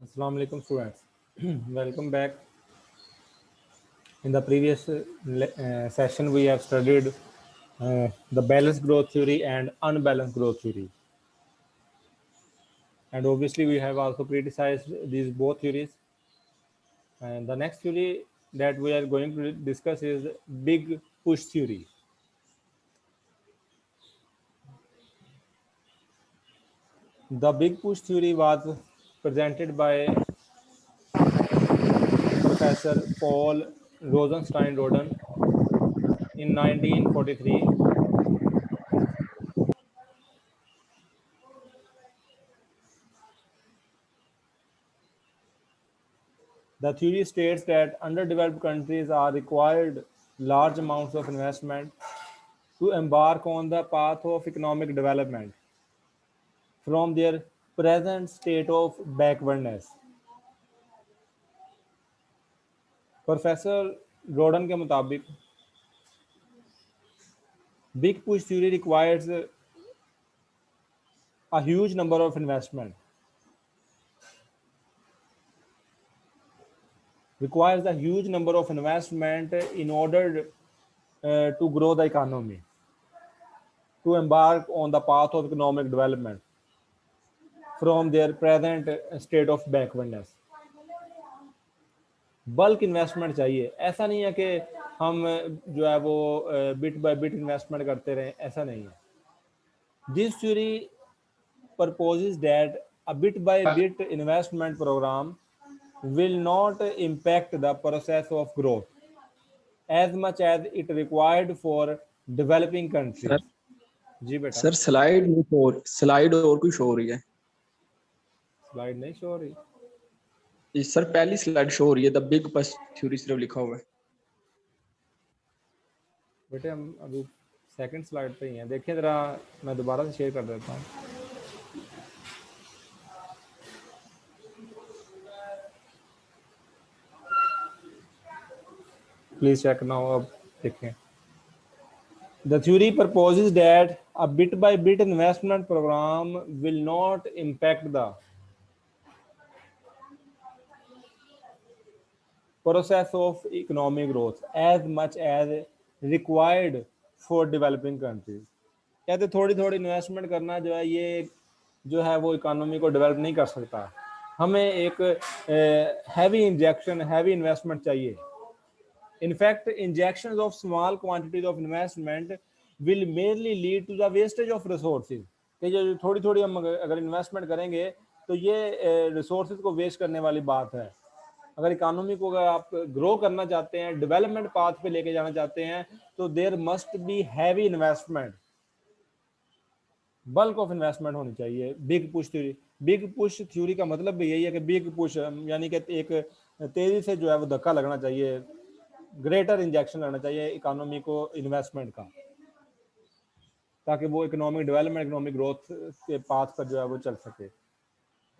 Assalamu alaikum students. Welcome back. In the previous session, we have studied the balanced growth theory and unbalanced growth theory. And obviously, we have also criticized these both theories. And the next theory that we are going to discuss is big push theory. The big push theory was presented by Professor Paul Rosenstein-Roden in 1943. The theory states that underdeveloped countries are required large amounts of investment to embark on the path of economic development from their present state of backwardness. Professor Rodan के मुताबिक big push theory requires a huge number of investment in order to grow the economy, to embark on the path of economic development from their present state of backwardness. Bulk investment चाहिए, ऐसा नहीं है कि हम जो है वो bit by bit investment करते रहें, ऐसा नहीं है. This theory proposes that a bit by bit investment program will not impact the process of growth as much as it required for developing countries. जी बेटा. सर स्लाइड और कुछ हो रही है. स्लाइड नहीं शो हो रही. सर पहली स्लाइड शो हो रही है, द बिग पुश थ्योरी सिर्फ लिखा हुआ है. बेटे हम अभी सेकंड स्लाइड पे ही हैं, देखिए जरा, मैं दोबारा से शेयर कर देता हूँ. Please check now. अब देखें. The theory proposes that a bit by bit investment program will not impact the process of economic growth as much as required for developing countries. कहते थोड़ी थोड़ी इन्वेस्टमेंट करना जो है ये जो है वो इकोनॉमी को डेवलप नहीं कर सकता. हमें एक हैवी इंजेक्शन, हैवी इन्वेस्टमेंट चाहिए. In fact, injections of small quantities of investment will merely lead to the wastage of resources. कि जो थोड़ी थोड़ी हम अगर इन्वेस्टमेंट करेंगे तो ये रिसोर्सेज को वेस्ट करने वाली बात है. अगर इकोनॉमी को अगर आप ग्रो करना चाहते हैं, डेवलपमेंट पाथ पे लेके जाना चाहते हैं, तो there must be heavy investment, bulk of investment होनी चाहिए. Big push theory. Big push theory का मतलब भी यही है कि बिग पुश यानी कि एक तेजी से जो है वो धक्का लगना चाहिए, ग्रेटर इंजेक्शन लेना चाहिए इकोनॉमी को इन्वेस्टमेंट का, ताकि वो इकोनॉमिक डेवलपमेंट, इकोनॉमिक ग्रोथ के पाथ पर जो है वो चल सके.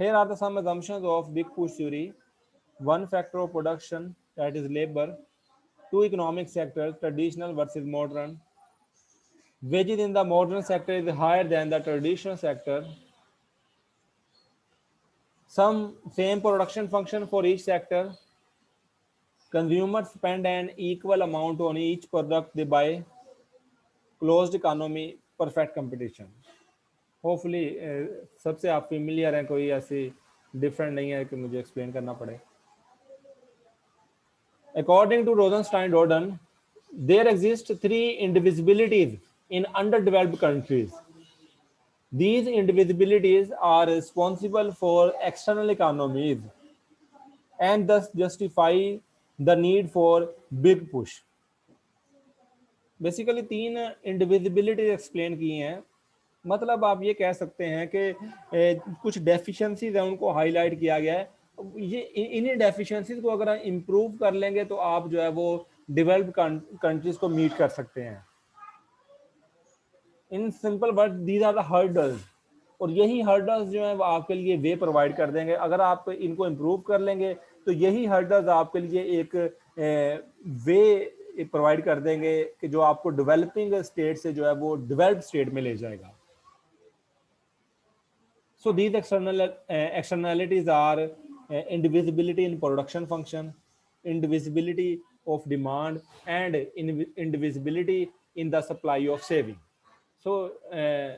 Here are the some assumptions of big push theory. One factor of production, that is labor. Two economic sectors, traditional versus modern. Wages in the modern sector is higher than the traditional sector. Some same production function for each sector. Consumers spend an equal amount on each product they buy. Closed economy, perfect competition. Hopefully सबसे आप familiar हैं, कोई ऐसी different नहीं है कि मुझे explain करना पड़े. According to Rosenstein-Roden, there exist three indivisibilities in underdeveloped countries. These indivisibilities are responsible for external economies and thus justify the need for big push. Basically तीन इंडिविजिबिलिटी एक्सप्लेन की हैं. मतलब आप ये कह सकते हैं कि कुछ डेफिशिएंसीज हैं, उनको हाईलाइट किया गया है. ये इन्हीं डेफिशिएंसीज को अगर इम्प्रूव कर लेंगे तो आप जो है वो डेवलप्ड कंट्रीज को मीट कर सकते हैं. In simple word, these are the hurdles. और यही हर्डल्स जो है वो आपके लिए वे प्रोवाइड कर देंगे. अगर आप इनको इम्प्रूव कर लेंगे तो यही हर्डल्स आपके लिए एक वे प्रोवाइड कर देंगे कि जो आपको डेवलपिंग स्टेट से जो है वो डेवलप्ड स्टेट में ले जाएगा. So these externalities are indivisibility in production function, indivisibility of demand, and indivisibility in the supply of saving. So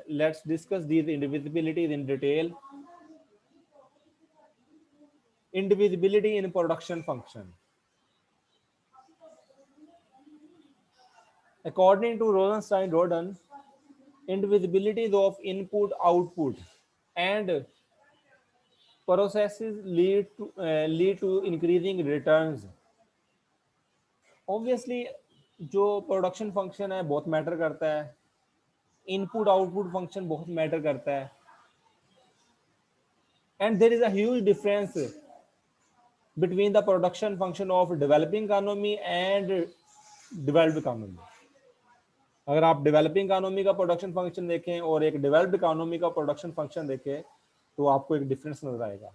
let's discuss these indivisibilities in detail. Indivisibility in production function. According to Rosenstein-Roden, indivisibilities of input, output, and processes lead to increasing returns. Obviously, जो production function है बहुत matter करता है, input output function बहुत matter करता है, and there is a huge difference between the production function of developing economy and developed economy. अगर आप डेवलपिंग इकोनॉमी का प्रोडक्शन फंक्शन देखें और एक डेवलप्ड इकोनॉमी का प्रोडक्शन फंक्शन देखें तो आपको एक डिफरेंस नजर आएगा.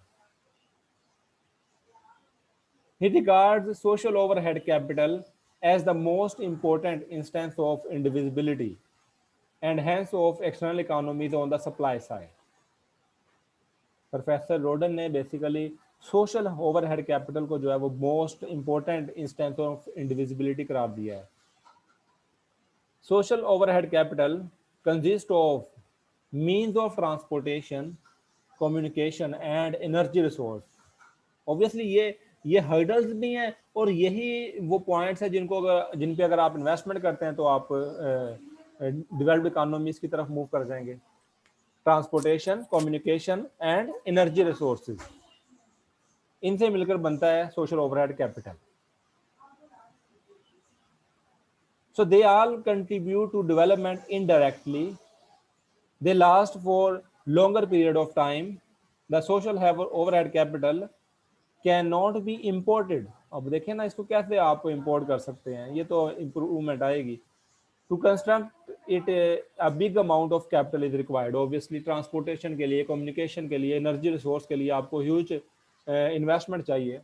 He regards social overhead capital as the most important instance of indivisibility and hence of external economies on the supply side. Professor Rodan ने बेसिकली सोशल ओवरहेड कैपिटल को जो है वो most important instance of indivisibility करार दिया है. Social overhead capital consists of means of transportation, communication and energy resource. Obviously ये hurdles भी हैं और यही वो पॉइंट्स हैं जिन पे अगर आप इन्वेस्टमेंट करते हैं तो आप डेवलप्ड इकोनॉमीज की तरफ मूव कर जाएंगे. Transportation, communication and energy resources, इनसे मिलकर बनता है social overhead capital. So they all contribute to development indirectly. They last for longer period of time. The social overhead capital cannot be imported. अब देखें ना इसको कैसे आप इंपोर्ट कर सकते हैं, ये तो इम्प्रूवमेंट आएगी. To construct it a big amount of capital is required. Obviously transportation के लिए, कम्युनिकेशन के लिए, एनर्जी रिसोर्स के लिए आपको ह्यूज इन्वेस्टमेंट चाहिए.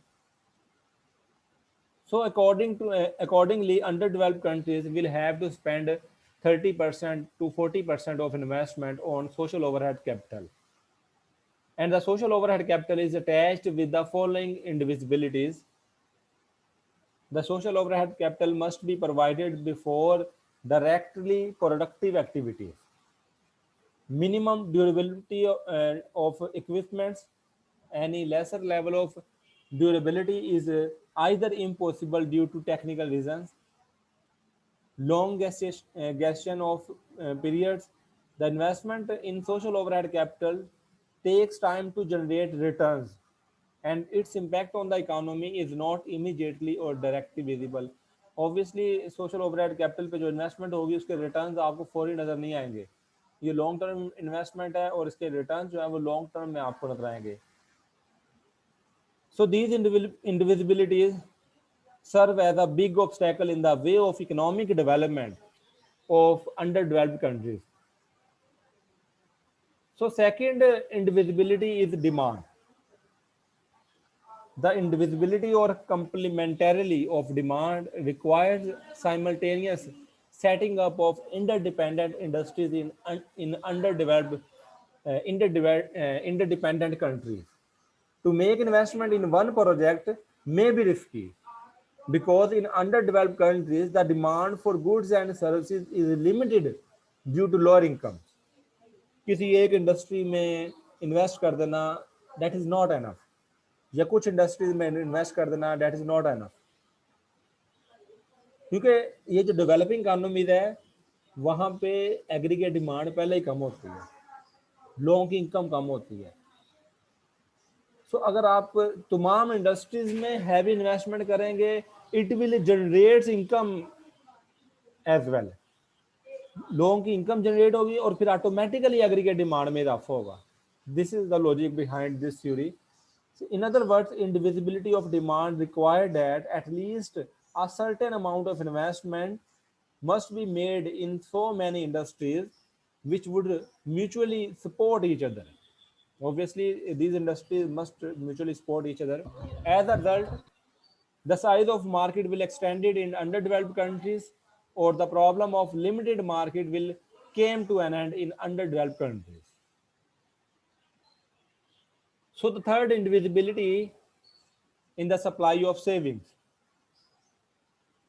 So accordingly, underdeveloped countries will have to spend 30% to 40% of investment on social overhead capital. And the social overhead capital is attached with the following indivisibilities. The social overhead capital must be provided before directly productive activities. Minimum durability of equipments. Any lesser level of durability is either impossible due to technical reasons, long gestation of periods. The investment in social overhead capital takes time to generate returns, and its impact on the economy is not immediately or directly visible. Obviously, social overhead capital पे जो investment होगी उसके returns आपको फौरी नजर नहीं आएंगे. ये long term investment है और इसके returns जो है वो long term में आपको नजर आएंगे. So these indivisibilities serve as a big obstacle in the way of economic development of underdeveloped countries. So second indivisibility is demand. The indivisibility or complementarily of demand requires simultaneous setting up of interdependent industries in interdependent countries. To make investment in one project may be risky because in underdeveloped countries the demand for goods and services is limited due to lower incomes. किसी एक industry में invest कर देना that is not enough, या कुछ industries में invest कर देना that is not enough, क्योंकि ये जो डेवलपिंग इकोनॉमीज है वहाँ पे एग्रीगेट डिमांड पहले ही कम होती है, लोगों की इनकम कम होती है. सो अगर आप तमाम इंडस्ट्रीज में हैवी इन्वेस्टमेंट करेंगे it will generate income as well. लोगों की इनकम जनरेट होगी और फिर ऑटोमेटिकली एग्रीगेट डिमांड में इजाफा होगा. This is the logic behind this theory. In other words, indivisibility of demand required that at least a certain amount of investment must be made in so many industries which would mutually support each other. Obviously, these industries must mutually support each other. As a result, the size of market will extend it in underdeveloped countries, or the problem of limited market will came to an end in underdeveloped countries. So the third, indivisibility in the supply of savings.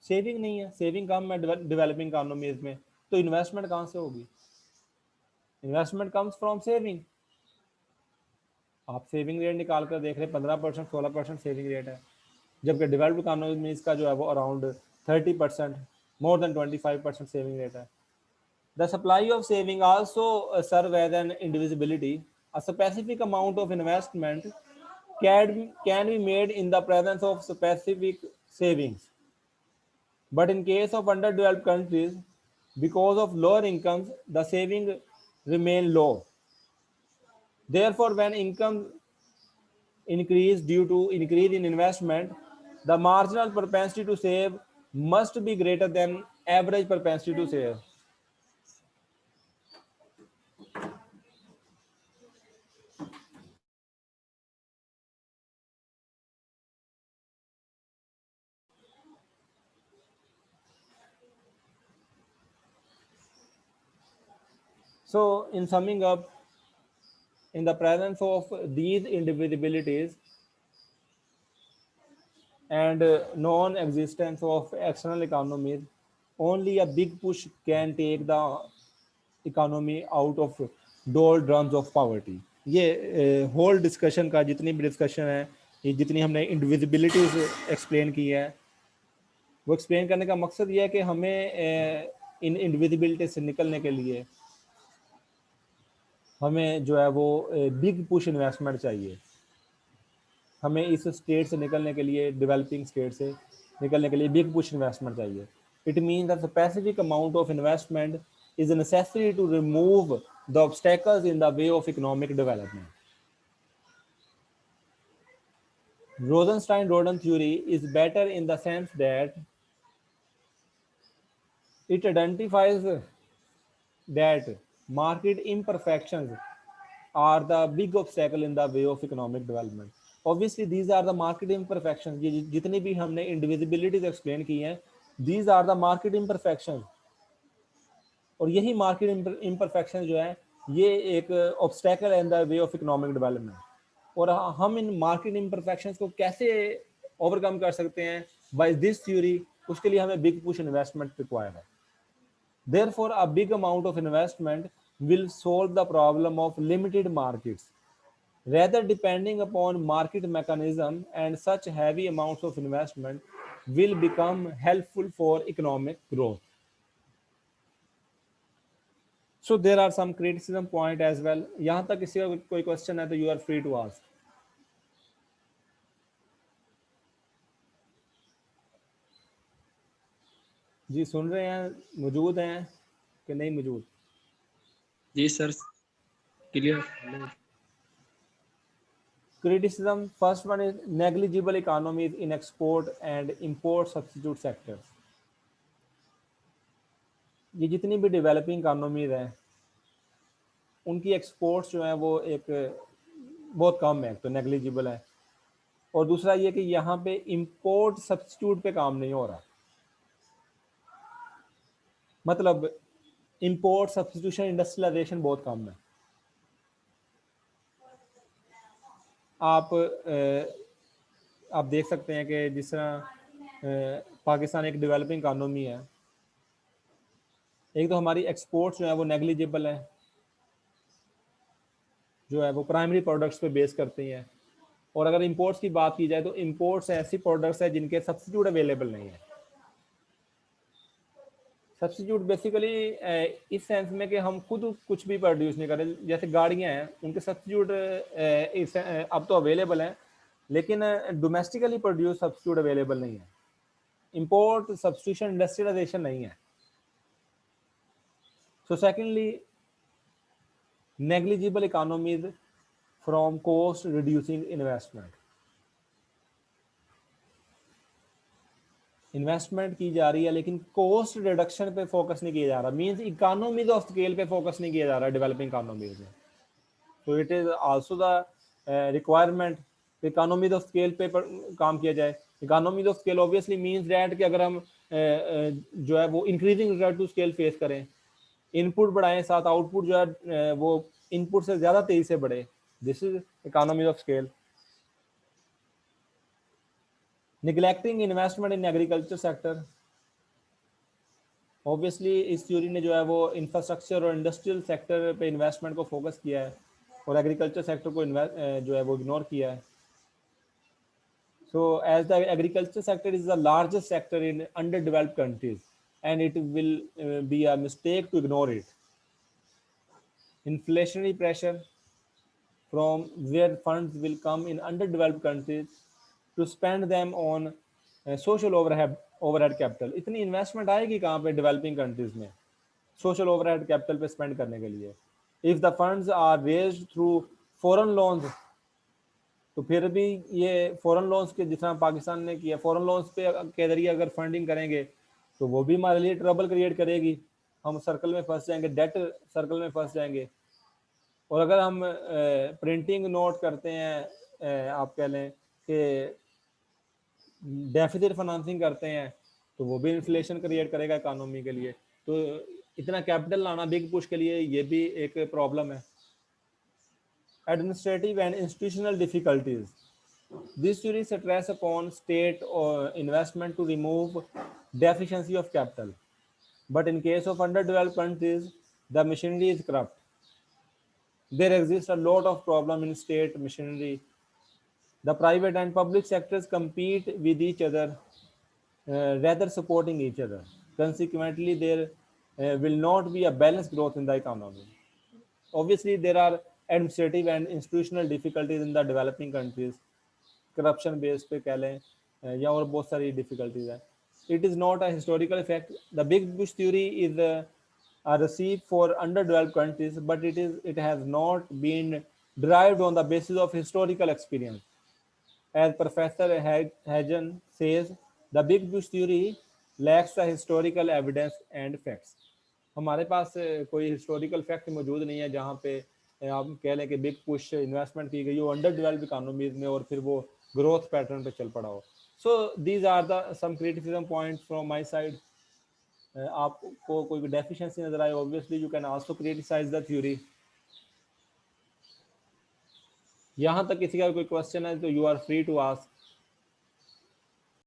Saving नहीं है, saving कम है developing economies में, तो investment कहाँ से होगी? Investment comes from saving. आप saving rate निकाल कर देख रहे हैं 15%, 16% सेविंग रेट है, जबकि डेवलप्ड इकोनॉमीज का जो है वो around 30%, more than 25% saving rate है। The supply of saving also serve as an indivisibility. A specific amount of investment can be made in the presence of specific savings. But in case of underdeveloped countries, because of lower incomes, the savings remain low. Therefore, when income increase due to increase in investment, the marginal propensity to save must be greater than average propensity to save. So, in summing up, in the presence of these indivisibilities and non-existence of external economies, only a big push can take the economy out of doldrums of poverty. ये whole discussion का जितनी भी discussion है, ये जितनी हमने इंडिविजिबिलिटीज explain की है, वो एक्सप्लेन करने का मकसद ये है कि हमें इन इंडिविजिबिलिटी से निकलने के लिए हमें जो है वो बिग पुश इन्वेस्टमेंट चाहिए। हमें इस स्टेट से निकलने के लिए, डेवलपिंग स्टेट से निकलने के लिए बिग पुश इन्वेस्टमेंट चाहिए। It means that the specific amount of investment is necessary to remove the obstacles in the way of economic development. Rosenstein-Roden theory is better in the sense that it identifies that market imperfections are the big obstacle in the way of economic development. Obviously, these are the market imperfections. ये जितनी भी हमने indivisibilities explain की हैं, these are the market imperfections. और यही market imperfection जो है ये एक ऑब्स्टेकल है in the way of economic development. और हम इन मार्केट इम्परफेक्शंस को कैसे ओवरकम कर सकते हैं? By this theory. उसके लिए हमें बिग पुश इन्वेस्टमेंट रिक्वायर्ड है। Therefore a big amount of investment will solve the problem of limited markets rather depending upon market mechanism, and such heavy amounts of investment will become helpful for economic growth. So there are some criticism point as well. यहाँ तक किसी का कोई question है तो you are free to ask. जी सुन रहे हैं, मौजूद हैं कि नहीं मौजूद? जी sir, clear. Criticism, first one is negligible economies in export and import substitute sectors. ये जितनी भी डेवलपिंग इकोनॉमीज हैं उनकी एक्सपोर्ट्स जो है वो एक बहुत कम है, तो नेग्लिजिबल है। और दूसरा ये कि यहाँ पे इंपोर्ट सब्स्टिट्यूट पे काम नहीं हो रहा, मतलब इंपोर्ट सब्स्टिट्यूशन इंडस्ट्रियलाइजेशन बहुत कम है। आप देख सकते हैं कि जिस तरह पाकिस्तान एक डेवलपिंग इकोनॉमी है, एक तो हमारी एक्सपोर्ट्स जो है वो नेग्लिजिबल है, जो है वो प्राइमरी प्रोडक्ट्स पे बेस करती हैं। और अगर इंपोर्ट्स की बात की जाए तो इंपोर्ट्स ऐसी प्रोडक्ट्स हैं जिनके सब्स्टिट्यूट अवेलेबल नहीं है। सब्स्टिट्यूट बेसिकली इस सेंस में कि हम खुद कुछ भी प्रोड्यूस नहीं करें, जैसे गाड़ियां हैं उनके सब्स्टिट्यूट अब तो अवेलेबल हैं, लेकिन डोमेस्टिकली प्रोड्यूस सब्स्टिट्यूट अवेलेबल नहीं है। इंपोर्ट सब्स्टिट्यूशन इंडस्ट्रियलाइजेशन नहीं है। So secondly, negligible economies from cost reducing investment. Investment की जा रही है लेकिन कॉस्ट रिडक्शन पे फोकस नहीं किया जा रहा, मींस इकोनॉमीज ऑफ स्केल पे फोकस नहीं किया जा रहा डेवलपिंग इकोनॉमीज में। तो it is also the requirement economies of scale पे काम किया जाए। Economies of scale obviously means that कि अगर हम जो है वो increasing result to scale face करें, इनपुट बढ़ाएं, साथ आउटपुट जो है वो इनपुट से ज़्यादा तेज़ी से बढ़े, This is economies of scale. Neglecting investment in agriculture sector. Obviously इस थ्योरी ने जो है वो इंफ्रास्ट्रक्चर और इंडस्ट्रियल सेक्टर पे इन्वेस्टमेंट को फोकस किया है और एग्रीकल्चर सेक्टर को जो है वो इग्नोर किया है. So as the agriculture sector is the largest sector in underdeveloped countries, and it will be a mistake to ignore it. Inflationary pressure from where funds will come in underdeveloped countries to spend them on social overhead capital. इतनी investment आएगी कहाँ पे developing countries में social overhead capital पे spend करने के लिए. If the funds are raised through foreign loans, तो फिर भी ये फॉरेन लोन्स के जितना पाकिस्तान ने किया, फॉरेन लोन्स पे के जरिए अगर फंडिंग करेंगे तो वो भी हमारे लिए ट्रबल क्रिएट करेगी. हम सर्कल में फंस जाएंगे, डेट सर्कल में फंस जाएंगे. और अगर हम प्रिंटिंग नोट करते हैं, आप कह लें कि डेफिसिट फाइनेंसिंग करते हैं, तो वो भी इन्फ्लेशन क्रिएट करेगा इकोनॉमी के लिए. तो इतना कैपिटल लाना बिग पुश के लिए ये भी एक प्रॉब्लम है. Administrative and institutional difficulties. This theory stress upon state or investment to remove deficiency of capital. But in case of underdeveloped countries, the machinery is corrupt. There exists a lot of problem in state machinery. The private and public sectors compete with each other, rather supporting each other. Consequently, there will not be a balanced growth in the economy. Obviously, there are administrative and institutional difficulties in the developing countries. Corruption based पे कह लें या और बहुत सारी difficulties हैं. It is not a historical effect. The Big Bush theory is a receipt for underdeveloped countries, but it has not been derived on the basis of historical experience. As Professor Hagen says, the Big Bush theory lacks the historical evidence and facts. हमारे पास कोई historical fact मौजूद नहीं है जहाँ पे आप कह लें कि बिग पुश इन्वेस्टमेंट की गई हो अंडर डेवलप्ड इकोनॉमीज में और फिर वो ग्रोथ पैटर्न पे चल पड़ा हो. So these are the some criticism points from my side. आपको कोई डेफिशिएंसी नजर आए, obviously you can also criticize the theory. यहाँ तक किसी का कोई क्वेश्चन है तो you are free to ask.